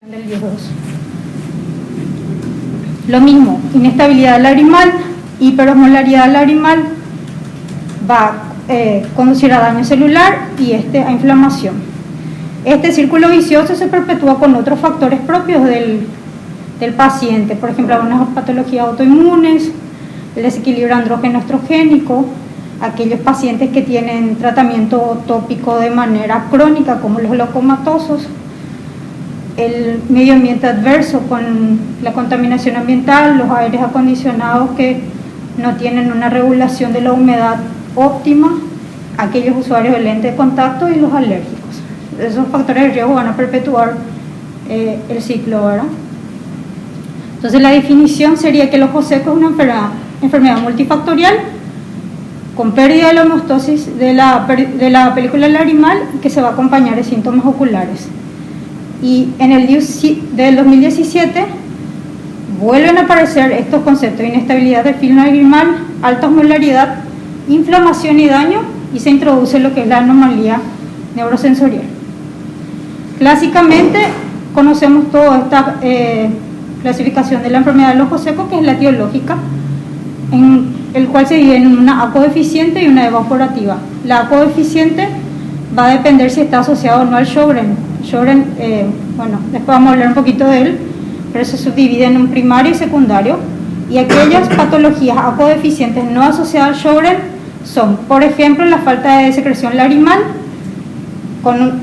Del 10.2. Lo mismo, inestabilidad lagrimal, hiperosmolaridad lagrimal va a conducir a daño celular y a inflamación. Este círculo vicioso se perpetúa con otros factores propios del paciente, por ejemplo, algunas patologías autoinmunes, el desequilibrio andrógeno-estrogénico, aquellos pacientes que tienen tratamiento tópico de manera crónica, como los leucomatosos, el medio ambiente adverso con la contaminación ambiental, los aires acondicionados que no tienen una regulación de la humedad óptima, aquellos usuarios de lente de contacto y los alérgicos. Esos factores de riesgo van a perpetuar el ciclo, ¿verdad? Entonces la definición sería que el ojo seco es una enfermedad multifactorial con pérdida de la homeostasis de la película lagrimal que se va a acompañar de síntomas oculares. Y en el del 2017 vuelven a aparecer estos conceptos de inestabilidad del film lagrimal, alta osmolaridad, inflamación y daño, y se introduce lo que es la anomalía neurosensorial. Clásicamente conocemos toda esta clasificación de la enfermedad del ojo seco, que es la etiológica, en el cual se divide en una apodeficiente y una evaporativa. La apodeficiente va a depender si está asociado o no al Sjögren. Sjögren, bueno, después vamos a hablar un poquito de él, pero se subdivide en un primario y secundario, y aquellas patologías apodeficientes no asociadas al Sjögren son, por ejemplo, la falta de secreción lagrimal,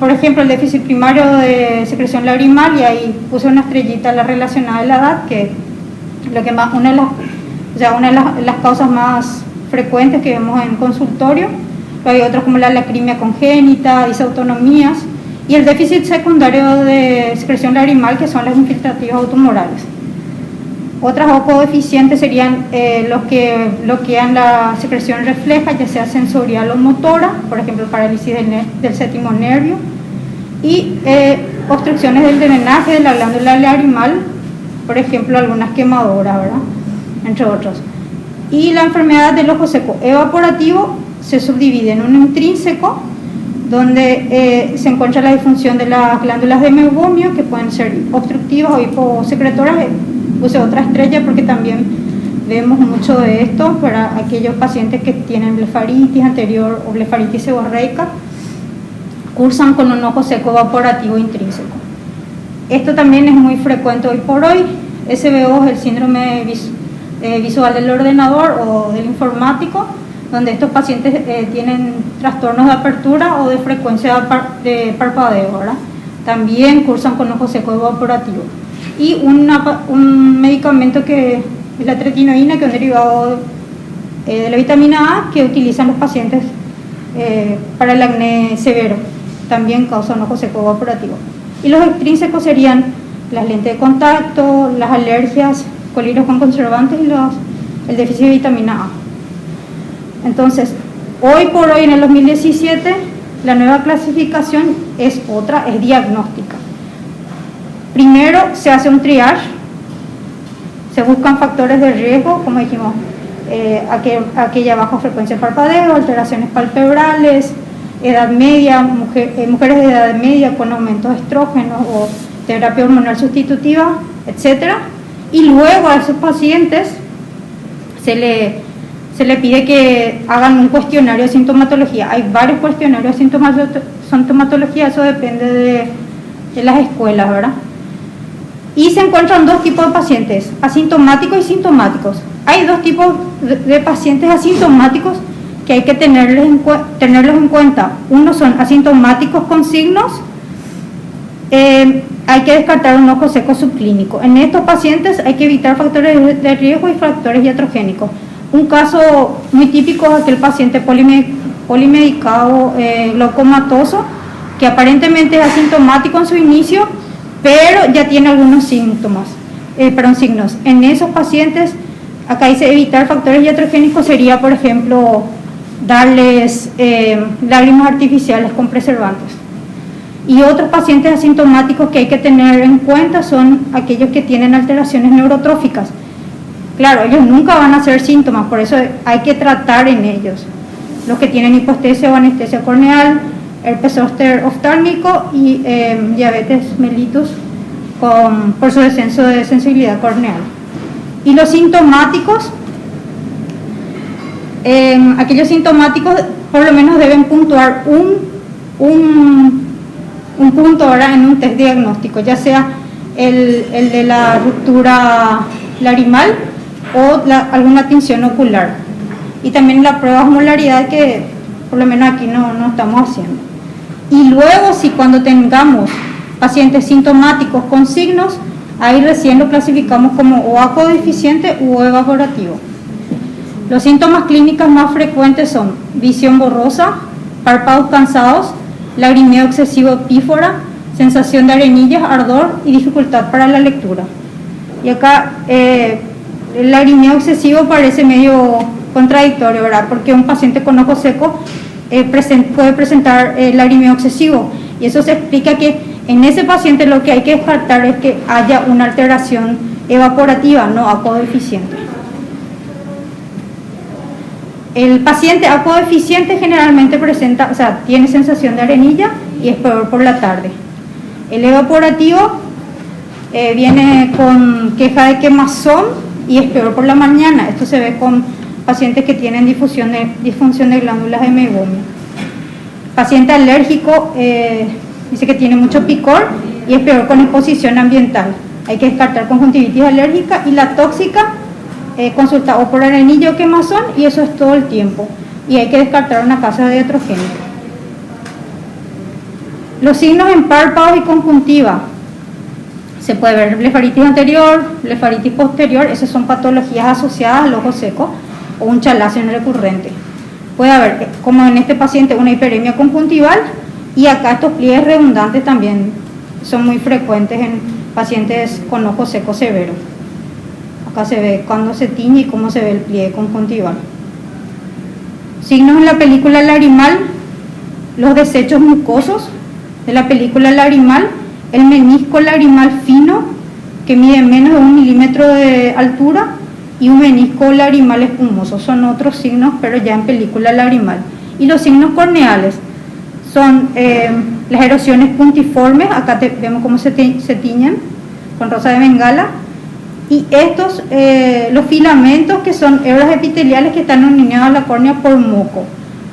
por ejemplo, el déficit primario de secreción lagrimal, y ahí puse una estrellita la relacionada a la edad, que lo que más, una de las causas más frecuentes que vemos en consultorio. Pero hay otros como la lacrimia congénita, disautonomías, y el déficit secundario de secreción lagrimal, que son las infiltrativas autumorales. Otras apodeficientes serían los que bloquean la secreción refleja, ya sea sensorial o motora, por ejemplo, parálisis del séptimo nervio, y obstrucciones del drenaje de la glándula lagrimal, por ejemplo, algunas quemadoras, ¿verdad?, entre otros. Y la enfermedad del ojo seco evaporativo se subdivide en un intrínseco, donde se encuentra la disfunción de las glándulas de meiobomio, que pueden ser obstructivas o hiposecretoras. Puse otra estrella porque también vemos mucho de esto para aquellos pacientes que tienen blefaritis anterior o blefaritis seborreica, cursan con un ojo seco evaporativo intrínseco. Esto también es muy frecuente hoy por hoy. SVO es el síndrome visual del ordenador o del informático, donde estos pacientes tienen trastornos de apertura o de frecuencia de parpadeo, ¿verdad? También cursan con ojo seco evaporativo. Y un medicamento que es la tretinoína, que es un derivado de la vitamina A, que utilizan los pacientes para el acné severo, también causa un ojo seco evaporativo. Y los extrínsecos serían las lentes de contacto, las alergias, colirios con conservantes y el déficit de vitamina A. Entonces, hoy por hoy, en el 2017, la nueva clasificación es diagnóstica. Primero se hace un triage, se buscan factores de riesgo, como dijimos, aquella baja frecuencia de parpadeo, alteraciones palpebrales, edad media, mujeres de edad media con aumentos de estrógenos o terapia hormonal sustitutiva, etc. Y luego a esos pacientes se le pide que hagan un cuestionario de sintomatología. Hay varios cuestionarios de sintomatología, eso depende de las escuelas, ¿verdad? Y se encuentran dos tipos de pacientes, asintomáticos y sintomáticos. Hay dos tipos de pacientes asintomáticos que hay que tenerlos en cuenta. Uno son asintomáticos con signos, hay que descartar un ojo seco subclínico. En estos pacientes hay que evitar factores de riesgo y factores iatrogénicos. Un caso muy típico es aquel paciente polimedicado glaucomatoso, que aparentemente es asintomático en su inicio, pero ya tiene algunos signos. En esos pacientes, acá dice evitar factores iatrogénicos, sería, por ejemplo, darles lágrimas artificiales con preservantes. Y otros pacientes asintomáticos que hay que tener en cuenta son aquellos que tienen alteraciones neurotróficas. Claro, ellos nunca van a hacer síntomas, por eso hay que tratar en ellos. Los que tienen hipoestesia o anestesia corneal, herpes zóster oftálmico y diabetes mellitus por su descenso de sensibilidad corneal. Y los sintomáticos, aquellos sintomáticos por lo menos deben puntuar un punto ahora en un test diagnóstico, ya sea el de la ruptura lagrimal o alguna tinción ocular. Y también la prueba de osmolaridad, que por lo menos aquí no estamos haciendo. Y luego, si cuando tengamos pacientes sintomáticos con signos, ahí recién lo clasificamos como o acuoso deficiente u evaporativo. Los síntomas clínicos más frecuentes son visión borrosa, párpados cansados, lagrimeo excesivo epífora, sensación de arenillas, ardor y dificultad para la lectura. Y acá el lagrimeo excesivo parece medio contradictorio, ¿verdad? Porque un paciente con ojo seco puede presentar lagrimeo excesivo, y eso se explica que en ese paciente lo que hay que descartar es que haya una alteración evaporativa, no acuoso deficiente. El paciente acuoso deficiente generalmente presenta, o sea, tiene sensación de arenilla y es peor por la tarde. El evaporativo viene con queja de quemazón y es peor por la mañana. Esto se ve con pacientes que tienen disfunción de glándulas de meiomio. Paciente alérgico dice que tiene mucho picor y es peor con exposición ambiental. Hay que descartar conjuntivitis alérgica. Y la tóxica, consulta o por arenilla o quemazón, y eso es todo el tiempo. Y hay que descartar una casa iatrogénica. Los signos en párpados y conjuntiva. Se puede ver blefaritis anterior, blefaritis posterior, esas son patologías asociadas al ojo seco o un chalacio recurrente. Puede haber, como en este paciente, una hiperemia conjuntival, y acá estos pliegues redundantes también son muy frecuentes en pacientes con ojo seco severo. Acá se ve cuando se tiñe y cómo se ve el pliegue conjuntival. Signos en la película lagrimal: los desechos mucosos de la película lagrimal, el menisco lagrimal fino que mide menos de 1 milímetro de altura y un menisco lagrimal espumoso. Son otros signos, pero ya en película lagrimal. Y los signos corneales son las erosiones puntiformes, acá vemos cómo se tiñen con rosa de bengala, y estos, los filamentos, que son hebras epiteliales que están alineadas a la córnea por moco,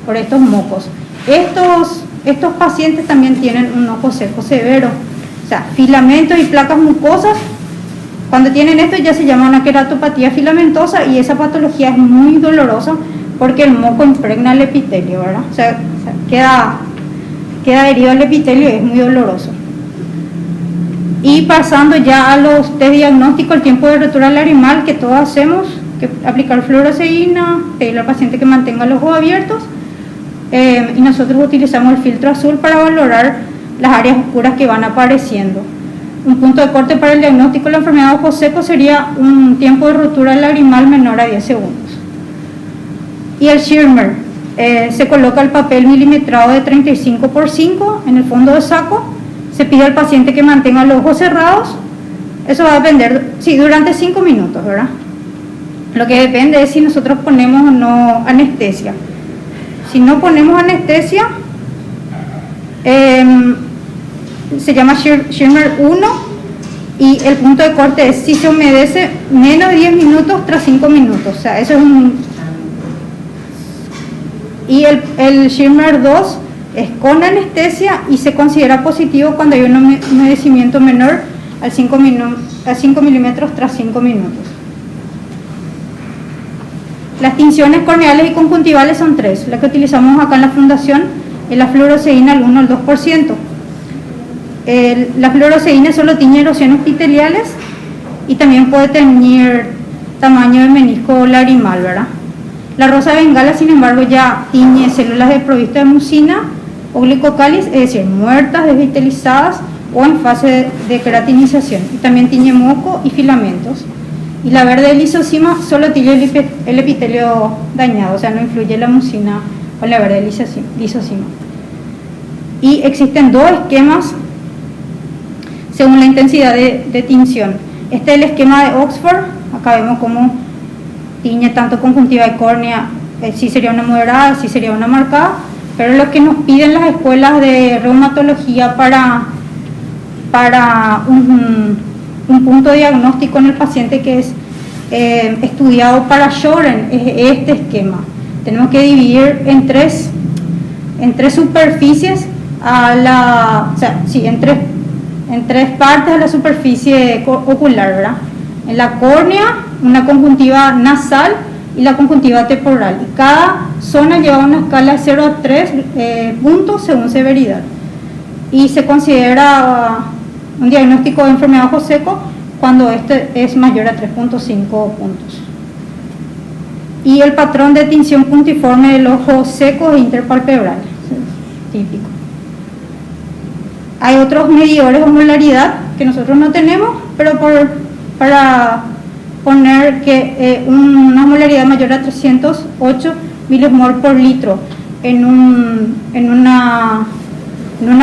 por estos mocos. Estos pacientes también tienen un ojo seco severo, o sea, filamentos y placas mucosas. Cuando tienen esto ya se llama una queratopatía filamentosa, y esa patología es muy dolorosa porque el moco impregna el epitelio, ¿verdad? O sea queda herido el epitelio y es muy doloroso. Y pasando ya a los test diagnósticos, el tiempo de rotura lagrimal que todos hacemos, que aplicar fluoroceína, pedirle al paciente que mantenga los ojos abiertos, y nosotros utilizamos el filtro azul para valorar las áreas oscuras que van apareciendo. Un punto de corte para el diagnóstico de la enfermedad de ojo seco sería un tiempo de rotura lagrimal menor a 10 segundos. Y el Schirmer, se coloca el papel milimetrado de 35 por 5 en el fondo del saco, se pide al paciente que mantenga los ojos cerrados. Eso va a depender, sí, durante 5 minutos, ¿verdad? Lo que depende es si nosotros ponemos o no anestesia. Si no ponemos anestesia, se llama Schirmer 1, y el punto de corte es si se humedece menos de 10 minutos tras 5 minutos. O sea, eso es y el Schirmer 2 es con anestesia y se considera positivo cuando hay un humedecimiento menor a 5 milímetros tras 5 minutos. Las tinciones corneales y conjuntivales son 3. La que utilizamos acá en la fundación es la fluoroceína al 1 al 2%. La fluoroceína solo tiñe erosiones epiteliales y también puede teñir tamaño de menisco lagrimal, ¿verdad? La rosa bengala, sin embargo, ya tiñe células desprovistas de mucina o glicocális, es decir, muertas, desvitalizadas o en fase de queratinización, y también tiñe moco y filamentos. Y la verde lisosima solo tiñe el epitelio dañado, o sea, no influye la mucina o la verde lisosima. Y existen dos esquemas según la intensidad de tinción. Este es el esquema de Oxford. Acá vemos cómo tiñe tanto conjuntiva y córnea, sí sería una moderada, sí sería una marcada, pero lo que nos piden las escuelas de reumatología para para un punto diagnóstico en el paciente que es estudiado para Sjögren, es este esquema. Tenemos que dividir en tres superficies en tres partes a la superficie ocular, ¿verdad? En la córnea, una conjuntiva nasal y la conjuntiva temporal. Y cada zona lleva una escala de 0 a 3 puntos según severidad. Y se considera un diagnóstico de enfermedad de ojo seco cuando este es mayor a 3.5 puntos. Y el patrón de tinción puntiforme del ojo seco e interpalpebral, típico. Hay otros medidores de osmolaridad que nosotros no tenemos, pero para poner que una osmolaridad mayor a 308 milimol por litro en una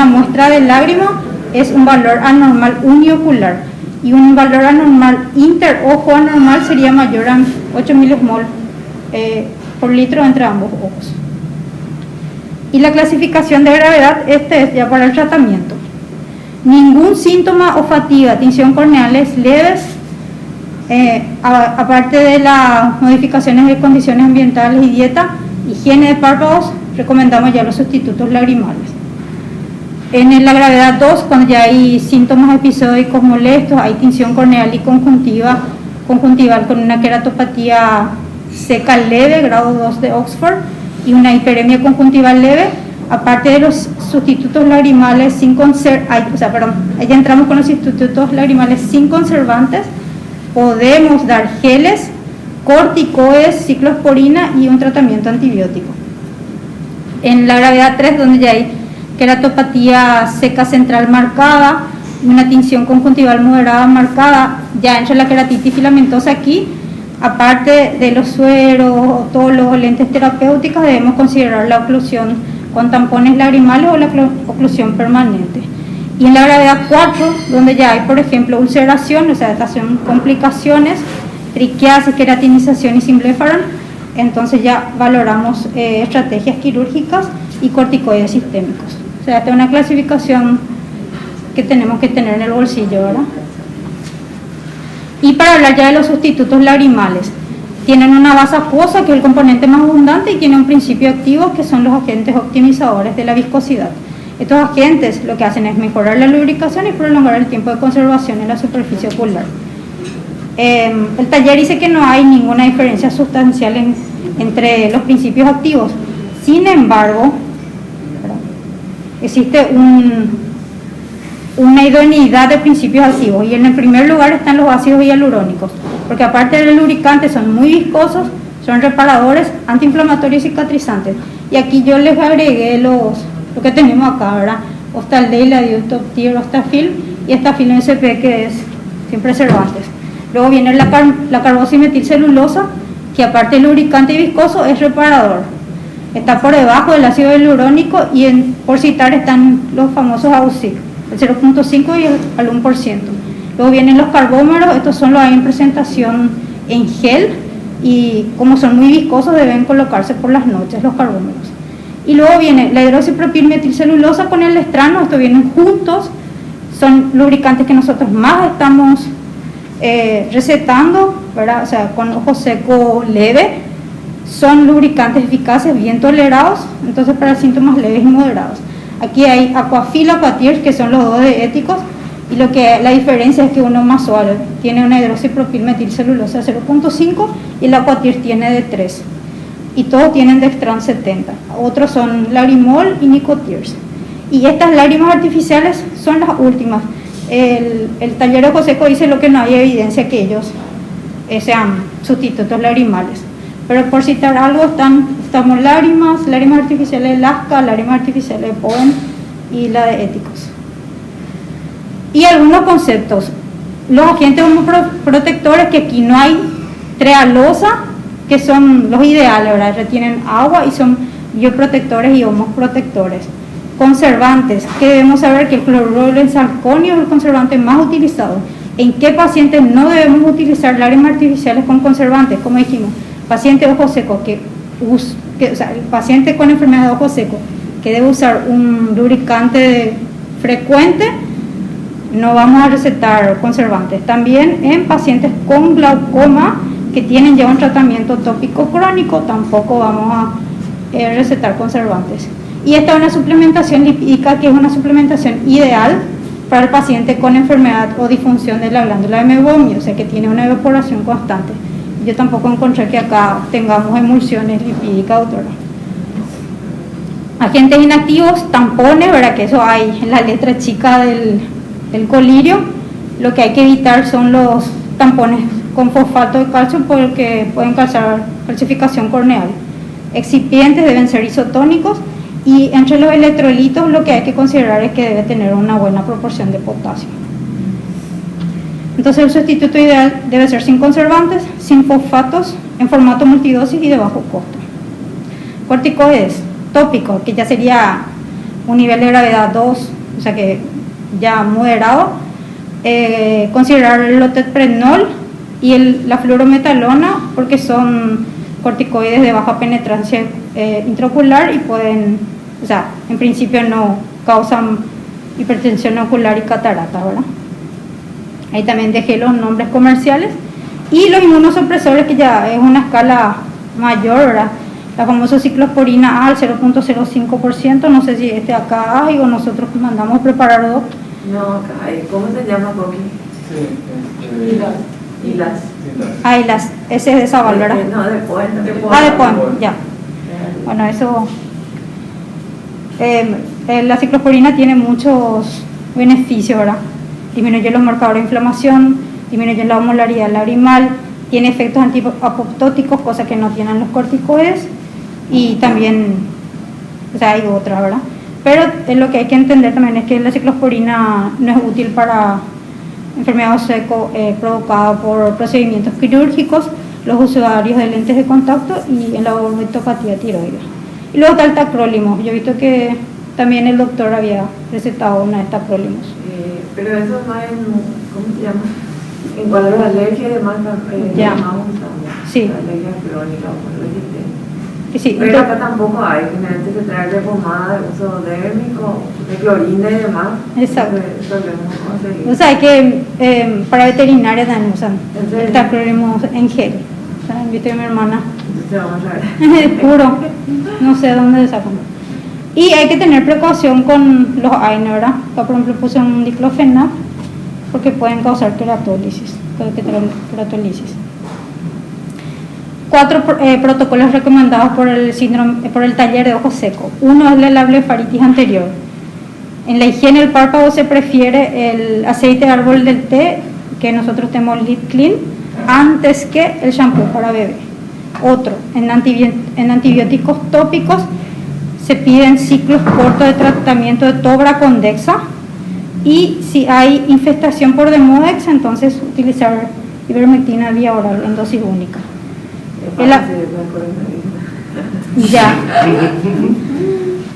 muestra de lágrima es un valor anormal uniocular, y un valor anormal interojo anormal sería mayor a 8 milimol por litro entre ambos ojos. Y la clasificación de gravedad, este es ya para el tratamiento. Ningún síntoma o fatiga, tinción corneales leves, aparte de las modificaciones de condiciones ambientales y dieta, higiene de párpados, recomendamos ya los sustitutos lagrimales. En la gravedad 2, cuando ya hay síntomas episódicos molestos, hay tinción corneal y conjuntival con una queratopatía seca leve, grado 2 de Oxford, y una hiperemia conjuntival leve, aparte de los sustitutos lagrimales ya entramos con los sustitutos lagrimales sin conservantes, podemos dar geles, corticoides, ciclosporina y un tratamiento antibiótico. En la gravedad 3, donde ya hay queratopatía seca central marcada, una tinción conjuntival moderada marcada, ya entra la queratitis filamentosa aquí. Aparte de los sueros, todos los lentes terapéuticos, debemos considerar la oclusión con tampones lagrimales o la oclusión permanente. Y en la gravedad 4, donde ya hay, por ejemplo, ulceración, o sea, son complicaciones, triquiasis, queratinización y simblefaron, entonces ya valoramos estrategias quirúrgicas y corticoides sistémicos. O sea, esta es una clasificación que tenemos que tener en el bolsillo, ¿verdad? Y para hablar ya de los sustitutos lagrimales, tienen una base acuosa, que es el componente más abundante, y tiene un principio activo, que son los agentes optimizadores de la viscosidad. Estos agentes lo que hacen es mejorar la lubricación y prolongar el tiempo de conservación en la superficie ocular. El taller dice que no hay ninguna diferencia sustancial entre los principios activos. Sin embargo, existe una idoneidad de principios activos, y en el primer lugar están los ácidos hialurónicos, porque aparte de lubricantes son muy viscosos, son reparadores, antiinflamatorios y cicatrizantes. Y aquí yo les agregué lo que tenemos acá, ¿verdad? Ostaldel, Adiutoptir, Ostafil y Estafil SP, que es sin preservantes. Luego viene la carboximetilcelulosa, que aparte de lubricante y viscoso es reparador. Está por debajo del ácido hialurónico, y por citar están los famosos AUSIC, el 0.5 y al 1%. Luego vienen los carbómeros, estos son los que hay en presentación en gel, y como son muy viscosos deben colocarse por las noches los carbómeros. Y luego viene la hidroxipropilmetilcelulosa con el estrano, estos vienen juntos, son lubricantes que nosotros más estamos recetando, ¿verdad? O sea, con ojo seco leve, son lubricantes eficaces, bien tolerados, entonces para síntomas leves y moderados. Aquí hay Aquafil, Aquatears, que son los dos de éticos, y la diferencia es que uno es más suave, tiene una hidroxipropilmetilcelulosa 0.5 y el Aquatears tiene de 3, y todos tienen Dextran 70. Otros son Lagrimol y Nicotears. Y estas lágrimas artificiales son las últimas. El taller de ojo seco dice lo que no hay evidencia que ellos sean sustitutos lagrimales. Pero por citar algo, estamos lágrimas artificiales de Lasca, lágrimas artificiales de Poem y la de éticos. Y algunos conceptos. Los agentes homoprotectores, que aquí no hay trealosa, que son los ideales, ¿verdad? Retienen agua y son bioprotectores y homoprotectores. Conservantes, que debemos saber que el cloruro del zirconio es el conservante más utilizado. ¿En qué pacientes no debemos utilizar lágrimas artificiales con conservantes? Como dijimos, paciente de ojo seco, el paciente con enfermedad de ojo seco, que debe usar un lubricante frecuente, no vamos a recetar conservantes. También en pacientes con glaucoma que tienen ya un tratamiento tópico crónico, tampoco vamos a recetar conservantes. Y esta es una suplementación lipídica que es una suplementación ideal para el paciente con enfermedad o disfunción de la glándula de Meibomi, o sea que tiene una evaporación constante. Yo tampoco encontré que acá tengamos emulsiones lipídicas, doctora. Agentes inactivos, tampones, ¿verdad? Que eso hay en la letra chica del colirio. Lo que hay que evitar son los tampones con fosfato de calcio porque pueden causar calcificación corneal. Excipientes deben ser isotónicos y entre los electrolitos lo que hay que considerar es que debe tener una buena proporción de potasio. Entonces el sustituto ideal debe ser sin conservantes, sin fosfatos, en formato multidosis y de bajo costo. Corticoides tópicos, que ya sería un nivel de gravedad 2, o sea que ya moderado. Considerar el loteprednol y la fluorometalona porque son corticoides de baja penetrancia intraocular y pueden, o sea, en principio no causan hipertensión ocular y catarata, ¿verdad? Ahí también dejé los nombres comerciales y los inmunosupresores, que ya es una escala mayor, ¿verdad? La famosa ciclosporina A al 0.05%, no sé si acá hay o nosotros mandamos preparar dos. No, acá hay. ¿Cómo se llama, Coqui? Hilas. Ese es de esa ¿verdad? No, de Poen. De Poen, ya. Bueno, eso. La ciclosporina tiene muchos beneficios, ¿verdad? Disminuye los marcadores de inflamación, disminuye la osmolaridad lagrimal, tiene efectos antiapoptóticos, cosas que no tienen los corticoides, y también, o sea, hay otras, ¿verdad? Pero lo que hay que entender también es que la ciclosporina no es útil para enfermedad seco provocada por procedimientos quirúrgicos, los usuarios de lentes de contacto y en la orbitopatía tiroidea. Y luego está el tacrolimus. Yo he visto que también el doctor había recetado una de estas tacrolimus. Pero eso más en, ¿cómo se llama? En cuanto a la alergia y demás, ya. Sí. La alergia crónica, por lo que sí, pero acá tampoco hay, generalmente se trae de pomada de uso dérmico, de clorina y demás. Exacto. Conseguir. O sea, hay que, para veterinaria también usan el tacrolimus en gel. O sea, invito a mi hermana. Entonces vamos a ver. Puro, no sé dónde sacan. Y hay que tener precaución con los AINE, ¿verdad? Acá, por ejemplo, puse un diclofenac porque pueden causar queratólisis. 4 protocolos recomendados por el taller de ojo seco. Uno es la blefaritis anterior. En la higiene del párpado se prefiere el aceite de árbol del té, que nosotros tenemos Lip Clean, antes que el shampoo para bebé. Otro, en antibióticos tópicos se piden ciclos cortos de tratamiento de Tobra con Dexa, y si hay infestación por Demodex, entonces utilizar ivermectina vía oral en dosis única. Ya.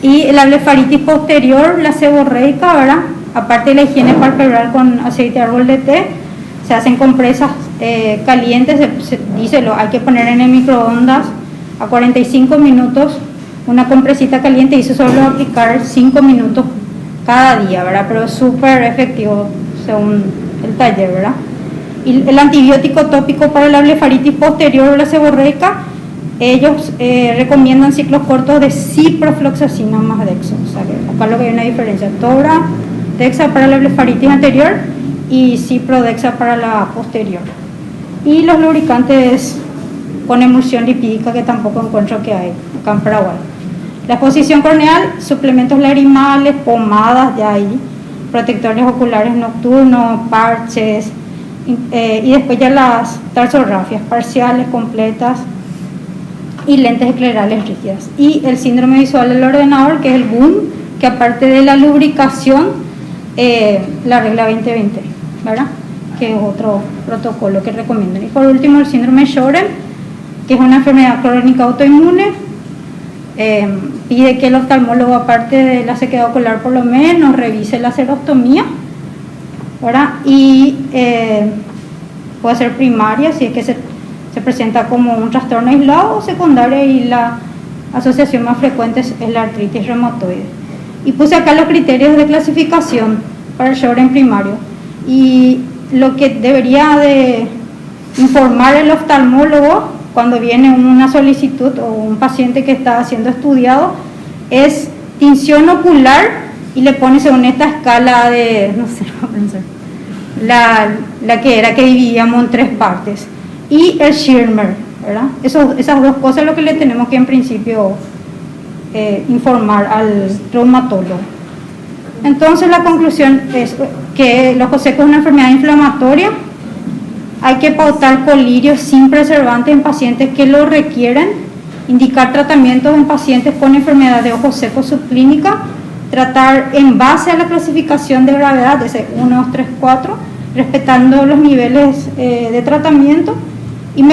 Y la blefaritis posterior, la seborreica, ¿verdad? Aparte de la higiene palpebral con aceite de árbol de té, se hacen compresas calientes, díselo, hay que poner en el microondas a 45 minutos una compresita caliente, y eso solo aplicar 5 minutos cada día, ¿verdad? Pero es súper efectivo según el taller, ¿verdad? Y el antibiótico tópico para la blefaritis posterior o la seborreica, ellos recomiendan ciclos cortos de ciprofloxacina más Dexa. O sea, que acá lo que hay una diferencia: Tobra, Dexa para la blefaritis anterior y Ciprodexa para la posterior. Y los lubricantes con emulsión lipídica, que tampoco encuentro que hay acá en Paraguay. La exposición corneal, suplementos lagrimales, pomadas de ahí, protectores oculares nocturnos, parches, y después ya las tarsorrafias parciales, completas, y lentes esclerales rígidas. Y el síndrome visual del ordenador, que es el boom, que aparte de la lubricación, la regla 2020, ¿verdad? Que es otro protocolo que recomiendan. Y por último, el síndrome de Sjögren, que es una enfermedad crónica autoinmune. Pide que el oftalmólogo, aparte de la sequedad ocular, por lo menos revise la xerostomía, ¿verdad? Y puede ser primaria si es que se presenta como un trastorno aislado, o secundaria, y la asociación más frecuente es la artritis reumatoide. Y puse acá los criterios de clasificación para el Sjögren primario. Y lo que debería de informar el oftalmólogo cuando viene una solicitud o un paciente que está siendo estudiado es tinción ocular, y le pone según esta escala de, no sé, no pensar, la que era que dividíamos en 3 partes, y el Schirmer, ¿verdad? Esas 2 cosas es lo que le tenemos que en principio informar al traumatólogo. Entonces la conclusión es que el ojo seco es una enfermedad inflamatoria. Hay que pautar colirio sin preservante en pacientes que lo requieren, indicar tratamientos en pacientes con enfermedad de ojo seco subclínica, tratar en base a la clasificación de gravedad, ese 1, 2, 3, 4, respetando los niveles de tratamiento, y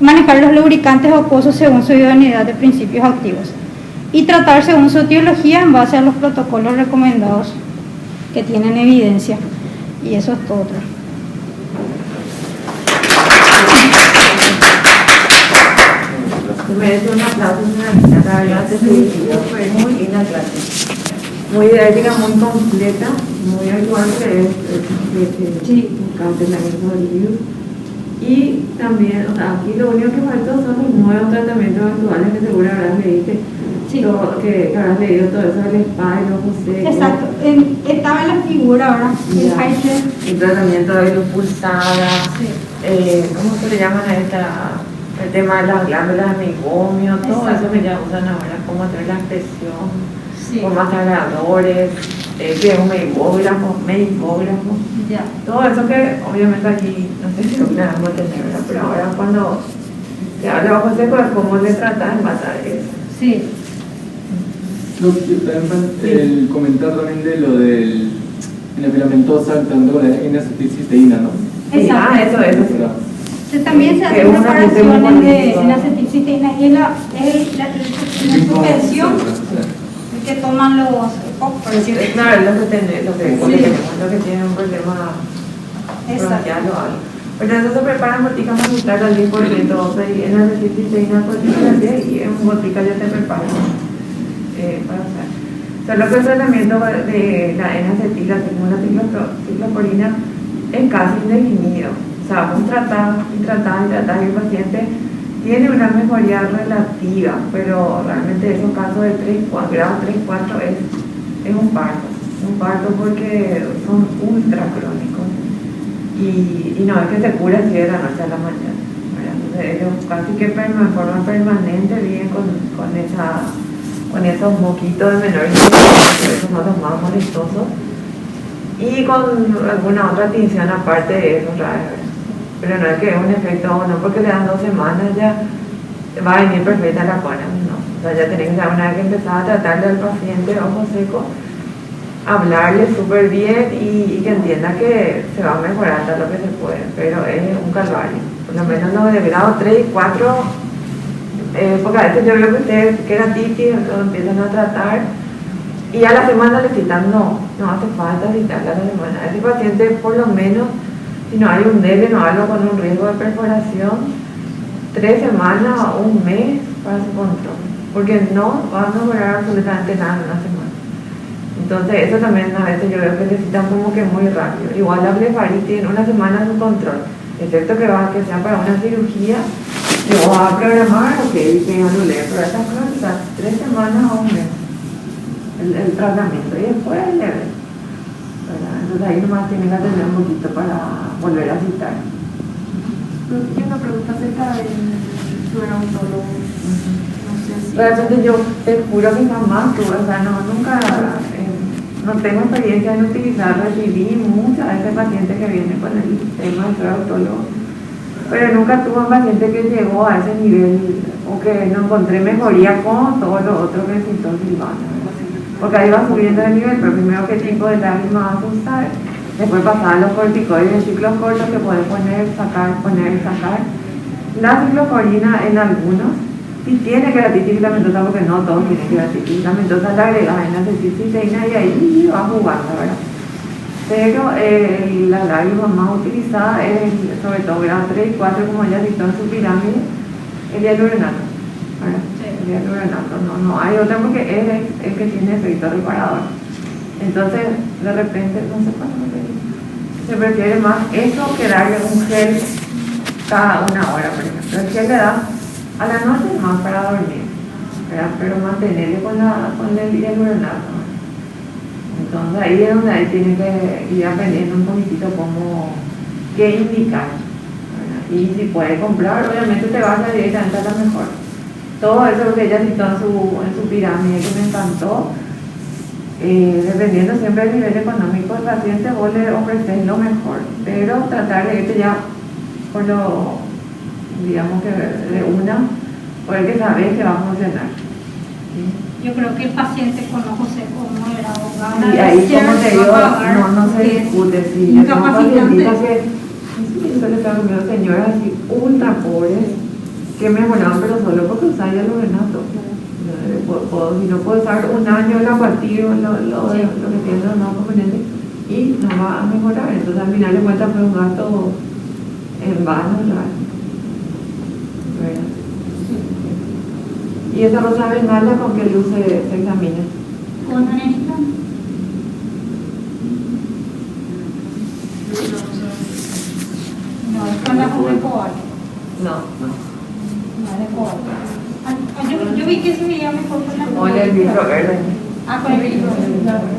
manejar los lubricantes acuosos según su idoneidad de principios activos, y tratar según su etiología en base a los protocolos recomendados que tienen evidencia. Y eso es todo. Merece un aplauso, señorita. La verdad es que fue muy linda clase. Muy didáctica, muy completa, muy actual, que es un cancelamiento de libros. Y también, o sea, aquí lo único que faltó son los nuevos tratamientos actuales que seguro habrás leído. Sí. Que habrás leído todo eso del spa y los José. Exacto, estaba en la figura ahora, el tratamiento de luz pulsada, sí. ¿Cómo se le llaman a esta? El tema de las glándulas de meiomio, todo eso que ya usan ahora, cómo hacer la expresión, sí. Con más agradadores, que es un meibógrafo, ya. Todo eso que obviamente aquí no sé si lo vamos a tener, ¿verdad? Pero ahora cuando se habla de ojo seco es cómo le tratan en base a eso. Sí. El comentario también de lo del la filamentosa, tanto con la N-acetilcisteína, ¿no? Exacto. Eso. También se hacen preparaciones de N-acetilcisteína y la suspensión que toman los por decirlo. Claro, lo que tienen un problema bronquial o algo. Pero eso se prepara en botica magistral al 10%, y N-acetilcisteína por 10 y en botica ya te preparan para usar. Solo que el tratamiento de la N-acetil, la ciclosporina, es casi indefinido. O sea, vamos tratar y el paciente tiene una mejoría relativa, pero realmente esos casos de 3, grado 3, 4 es un parto porque son ultra crónicos y no es que se cura así de la noche a la mañana, ¿verdad? Entonces ellos casi que en forma permanente viven con esos moquitos de menor intensidad, esos son los más molestosos, y con alguna otra tinción aparte de eso, ¿verdad? Pero no es que es un efecto, no porque le dan 2 semanas ya va a venir perfecta la cura, no. O sea, ya tenés que saber, una vez que empezar a tratarle al paciente ojo seco, hablarle súper bien y que entienda que se va a mejorar hasta lo que se puede, pero es un calvario. Por lo menos los de grado 3 y 4, porque a veces yo veo que ustedes, que era titis, lo empiezan a tratar y a la semana le citan, no hace falta citarle a la semana. A ese paciente, por lo menos, si no hay un debe, no hablo con un riesgo de perforación, 3 semanas o un mes para su control, porque no va a mejorar absolutamente nada en una semana. Entonces eso también a veces yo veo que necesitan como que muy rápido. Igual la blefaritis en una semana su control, excepto que sea para una cirugía, le vas a programar, ok, que anule, pero esas cosas, 3 semanas o un mes el tratamiento y después es leve. Entonces ahí nomás tienen que atender un poquito para volver a citar. Y una pregunta acerca del dermatólogo. No sé si... Realmente yo te juro que jamás tuve, o sea, nunca, no tengo experiencia en utilizar, recibí muchas veces pacientes que vienen con el tema del dermatólogo, pero nunca tuve un paciente que llegó a ese nivel o que no encontré mejoría con todo lo otro que citó Silvana. Porque ahí va subiendo el nivel, pero primero qué tipo de lágrimas vas a usar, después pasaban los corticoides en ciclos cortos que pueden poner, sacar. La ciclosporina en algunos sí tiene queratitis filamentosa, porque no todos tienen queratitis filamentosa, la agregas en la acetilcisteína y ahí va jugando, ¿verdad? Pero la lágrima más utilizada es, sobre todo grado 3 y 4, como ya citó en su pirámide, el hialuronato, ¿verdad? El hialuronato, no hay otra porque él es el que tiene efecto reparador. Entonces, de repente, no sé cuándo me pedí. se prefiere más eso que darle un gel cada una hora, por ejemplo. El gel le da a la noche más para dormir, ¿verdad? Pero mantenerle con el hialuronato. Entonces ahí es donde ahí tiene que ir aprendiendo un poquitito cómo, qué indicar, ¿verdad? Y si puede comprar, obviamente te vas a directamente a la mejor. Todo eso que ella citó en su pirámide que me encantó, dependiendo siempre del nivel económico del paciente, vos le ofreces lo mejor, pero tratar de irte ya por lo, digamos que de una, por el que sabes que va a funcionar. ¿Sí? Yo creo que el paciente con ojo seco no era abogado. Y ahí, como te digo, no se discute. Si yo tengo pacientitas que yo le tengo miedo, señoras así ultra pobres que mejoraban, pero solo porque usaban hialuronato. Si no puedo usar un año el aguatillo, lo que tiene los nuevos componentes, y no va a mejorar. Entonces al final de cuentas fue un gasto en vano, ¿verdad? Y esa rosa bengala, ¿con qué luz se examina? Con anelita. No, es con la de cobalto. No. No, de cobalto. Yo vi que se veía mejor con la O el vidrio verde. con el vidrio verde.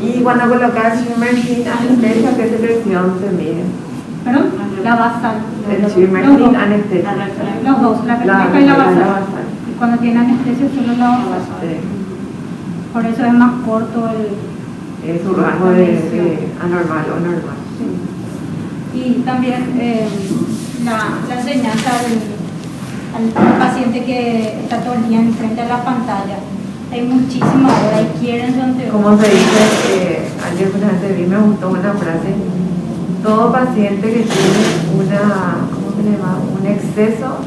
Y cuando colocas shimmer tint anestesia, ¿qué secreción se mide? ¿Perdón? La basal. El shimmer tint anestesia. Los dos, la cardíaca y la basal. Y cuando tiene anestesia solo la basal. Sí. Por eso es más corto el... Es un rango de anormal o normal. Sí. Y también la enseñanza al paciente que está todo el día enfrente a la pantalla. Hay muchísima hora y quieren su anteojo. Como se dice, ayer justamente vi, me gustó una frase: todo paciente que tiene ¿cómo se llama? Un exceso,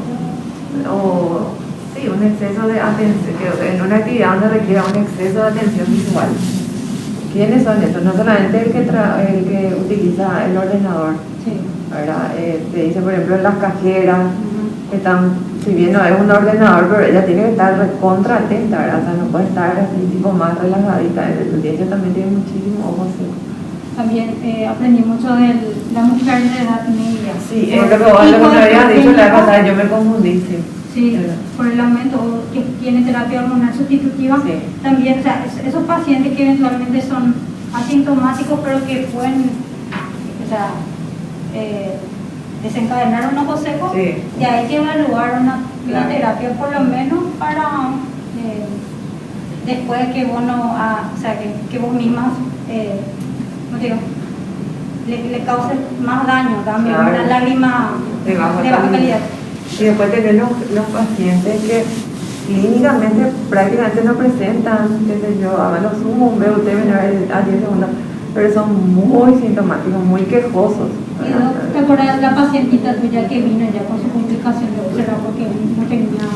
un exceso de atención, que en una actividad donde requiera un exceso de atención visual. ¿Quiénes son estos? No solamente el que utiliza el ordenador, Sí. ¿verdad? Te dice, por ejemplo, las cajeras, que están, si bien no es un ordenador, pero ella tiene que estar recontra atenta, ¿verdad? O sea, no puede estar así tipo más relajadita. Ella también tiene muchísimo ojo seco. También aprendí mucho de la mujer de edad media. Sí, es lo que me habías dicho la vez pasada, yo me confundí, sí. Sí, por el aumento que tiene terapia hormonal sustitutiva. Sí. También, o sea, esos pacientes que eventualmente son asintomáticos, pero que pueden, o sea, desencadenar un ojo seco, Sí. y hay que evaluar una Claro. terapia por lo menos para después que vos no, o sea, que vos mismas, no digo, le cause más daño también, Claro. una lágrima De baja calidad. calidad. Y después tener los pacientes que clínicamente prácticamente no presentan, qué sé yo, a lo sumo un BUT a 10 segundos, pero son muy sintomáticos, muy quejosos. Y ¿te acuerdas de la pacientita tuya que vino ya con su complicación de úlcera porque no tenía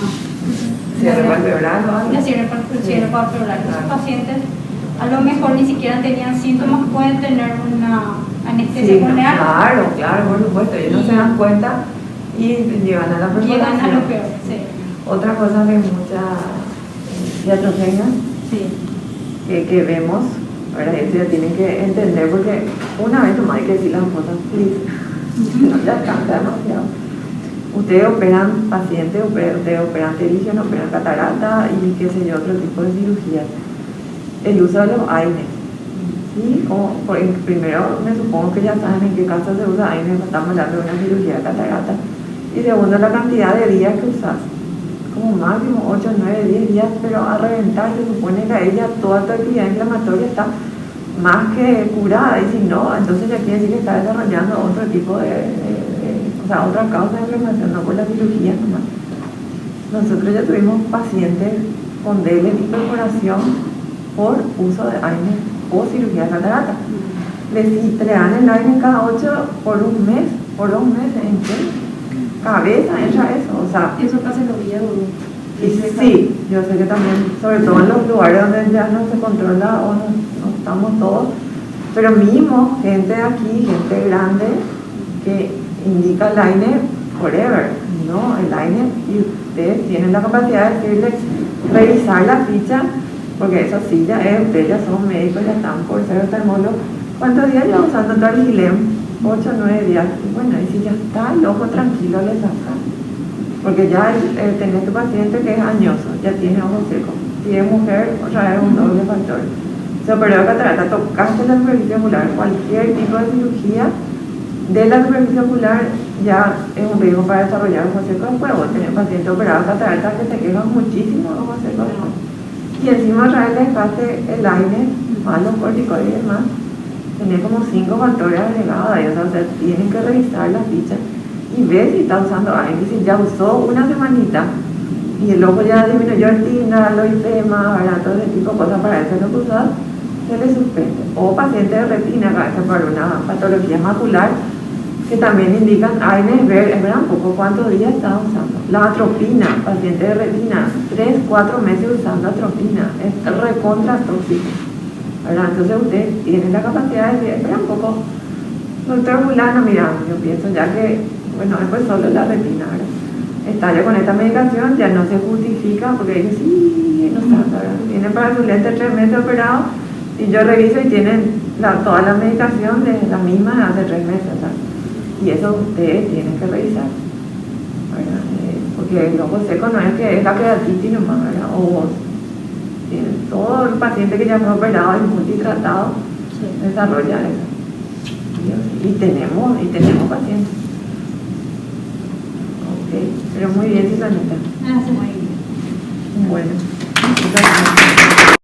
Cierre palpebral o algo. la cierre palpebral? Esos Claro. pacientes a lo mejor ni siquiera tenían síntomas, pueden tener una anestesia Sí, pulmonar. claro, por supuesto, ellos no se dan cuenta y llegan a la perforación. Llegan a lo peor, sí. Otra cosa que mucha iatrogenia Sí. que vemos, ahora eso ya tienen que entender, porque una vez nomás hay que decir las cosas, please, no ya cambia demasiado. Ustedes operan pacientes, ustedes operan televisión, operan catarata y qué sé yo, otro tipo de cirugía. El uso de los AINES. ¿Sí? Primero, me supongo que ya saben en qué caso se usa AINES, estamos hablando de una cirugía de catarata. Y segundo, la cantidad de días que usas. Como máximo 8, 9, 10 días, pero a reventar se supone que a ella toda tu actividad inflamatoria está más que curada, y si no, entonces ya quiere decir que está desarrollando otro tipo o sea, otra causa de inflamación, no por la cirugía nomás. Nosotros ya tuvimos pacientes con débil incorporación por uso de AINES o cirugía de catarata. Le dan el AINES cada 8 por un mes, por 2 meses, ¿en qué cabeza entra eso? O sea, Eso casi lo vi y sí, yo sé que también, sobre todo en los lugares donde ya no se controla o no estamos todos, pero mismo gente de aquí, gente grande, que indica el AINES forever, ¿no? El AINES, y ustedes tienen la capacidad de decirles, revisar la ficha, porque eso sí ya es, ustedes ya son médicos, ya están por ser oftalmólogos, ¿Cuántos días lleva usando Targilem? 8 o 9 días. Y bueno, y si ya está el ojo tranquilo, le saca. Porque ya tenés tu paciente que es añoso, ya tiene ojo seco. Si es mujer, otra vez un doble factor. Se operó de catarata, tocaste la superficie ocular, cualquier tipo de cirugía de la superficie ocular ya es un riesgo para desarrollar ojo seco después. Vos tenés pacientes operados de catarata que te quejan muchísimo ojo seco después. Y encima otra vez le dejaste el aire, más los corticoides y demás. Tenés como 5 factores agregados ahí, o sea, tienen que revisar las fichas y ver si está usando aire. Si ya usó una semanita y el ojo ya disminuyó el tindal, los ifemas, todo ese tipo de cosas para eso lo que usas, se le suspende. O pacientes de retina, a veces por una patología macular, que también indican AINES, ver un poco cuántos días está usando. La atropina, paciente de retina, 3-4 meses usando atropina, es recontra tóxico. Entonces usted tiene la capacidad de decir, espera un poco, doctor Mulano, mira, yo pienso ya que, bueno, después solo la retina, ¿verdad? Está ya con esta medicación, ya no se justifica, porque dice, sí, no está, ¿verdad? Viene para su lente 3 meses operado, y yo reviso y tienen toda la medicación de la misma de hace 3 meses, ¿verdad? Y eso ustedes tienen que revisar, ¿verdad? Porque el ojo seco no es que es la creatitis nomás, ¿verdad? O vos. Todo el paciente que ya fue operado y multitratado desarrolla eso. Y tenemos pacientes. Ok, pero muy bien, Susanita. Muy bien. Bueno, muchas gracias.